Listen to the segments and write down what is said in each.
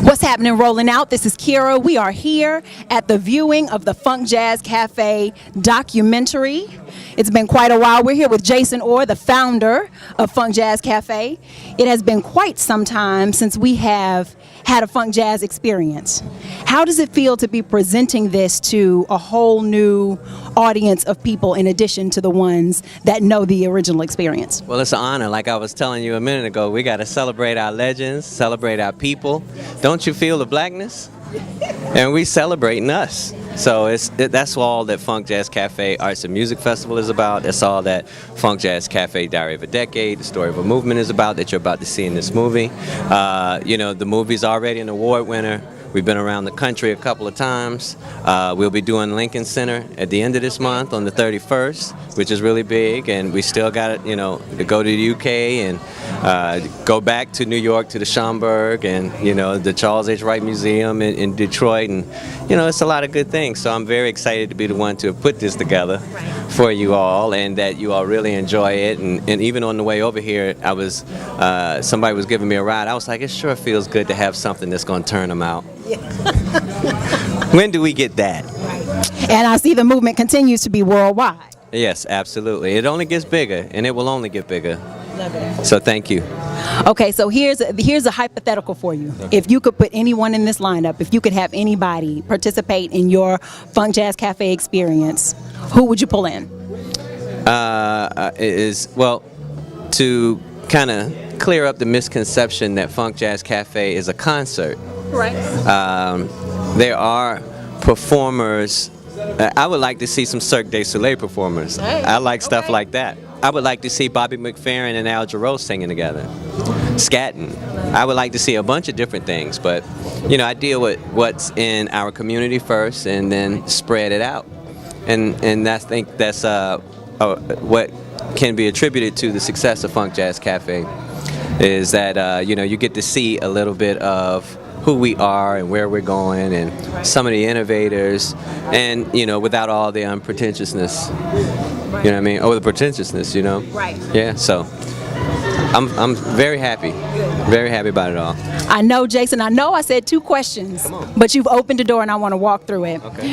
What's happening, rolling out? This is Kira. We are here at the viewing of the Funk Jazz Cafe documentary. It's been quite a while. We're here with Jason Orr, the founder of Funk Jazz Cafe. It has been quite some time since we have had a funk jazz experience. How does it feel to be presenting this to a whole new audience of people in addition to the ones that know the original experience? Well, it's an honor. Like I was telling you a minute ago, we got to celebrate our legends, celebrate our people. Don't you feel the blackness? And we celebrating us. So that's all that Funk Jazz Cafe Arts and Music Festival is about. That's all that Funk Jazz Cafe Diary of a Decade, the Story of a Movement is about, that you're about to see in this movie. The movie's already an award winner. We've been around the country a couple of times. We'll be doing Lincoln Center at the end of this month on the 31st, which is really big. And we still got to go to the UK and go back to New York to the Schomburg and, the Charles H. Wright Museum in Detroit. And, it's a lot of good things. So I'm very excited to be the one to have put this together for you all, and that you all really enjoy it. And even on the way over here, somebody was giving me a ride. I was like, it sure feels good to have something that's going to turn them out. Yeah. When do we get that? Right. And I see the movement continues to be worldwide. Yes, absolutely. It only gets bigger, and it will only get bigger. Love it. So thank you. Okay, so here's a hypothetical for you. Okay. If you could put anyone in this lineup, if you could have anybody participate in your Funk Jazz Cafe experience, who would you pull in? To kind of clear up the misconception that Funk Jazz Cafe is a concert. Right. There are performers. I would like to see some Cirque du Soleil performers. Hey, I like stuff like that. I would like to see Bobby McFerrin and Al Jarreau singing together, scatting. I would like to see a bunch of different things, but I deal with what's in our community first, and then spread it out. And I think that's what can be attributed to the success of Funk Jazz Cafe, is that you get to see a little bit of who we are and where we're going, and some of the innovators, and without all the unpretentiousness. You know what I mean? Oh, the pretentiousness, Right. Yeah, so I'm very happy. Very happy about it all. I know, Jason, I said 2 questions, but you've opened the door and I want to walk through it. Okay.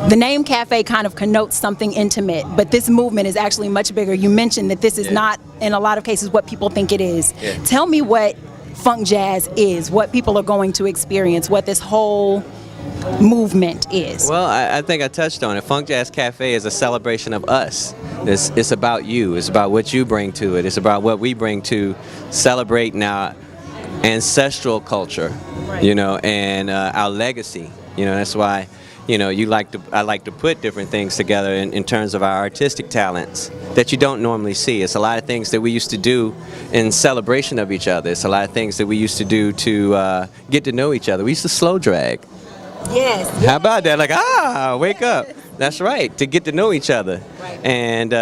The name Cafe kind of connotes something intimate, but this movement is actually much bigger. You mentioned that this is not, in a lot of cases, what people think it is. Yeah. Tell me what funk jazz is, what people are going to experience, what this whole movement is. Well, I think I touched on it. Funk Jazz Cafe is a celebration of us. It's about you. It's about what you bring to it. It's about what we bring to celebrating our ancestral culture, and our legacy. That's why, I like to put different things together in terms of our artistic talents that you don't normally see. It's a lot of things that we used to do in celebration of each other. It's a lot of things that we used to do to get to know each other. We used to slow drag. Yes. How about that? Like, wake up. That's right, to get to know each other. Right. And,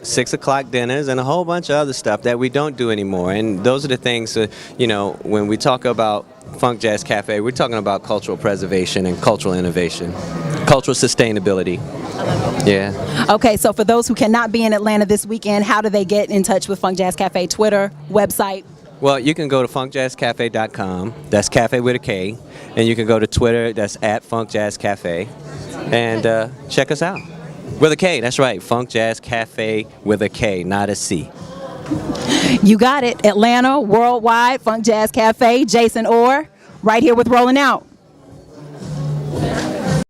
6 o'clock dinners and a whole bunch of other stuff that we don't do anymore. And those are the things, when we talk about Funk Jazz Cafe, we're talking about cultural preservation and cultural innovation, cultural sustainability. I love it. Yeah. Okay, so for those who cannot be in Atlanta this weekend, how do they get in touch with Funk Jazz Cafe? Twitter, website? Well, you can go to funkjazzcafe.com. That's cafe with a K. And you can go to Twitter. That's at Funk Jazz Cafe. And check us out. With a K. That's right. Funk Jazz Cafe with a K, not a C. You got it. Atlanta, worldwide, Funk Jazz Cafe. Jason Orr, right here with Rolling Out.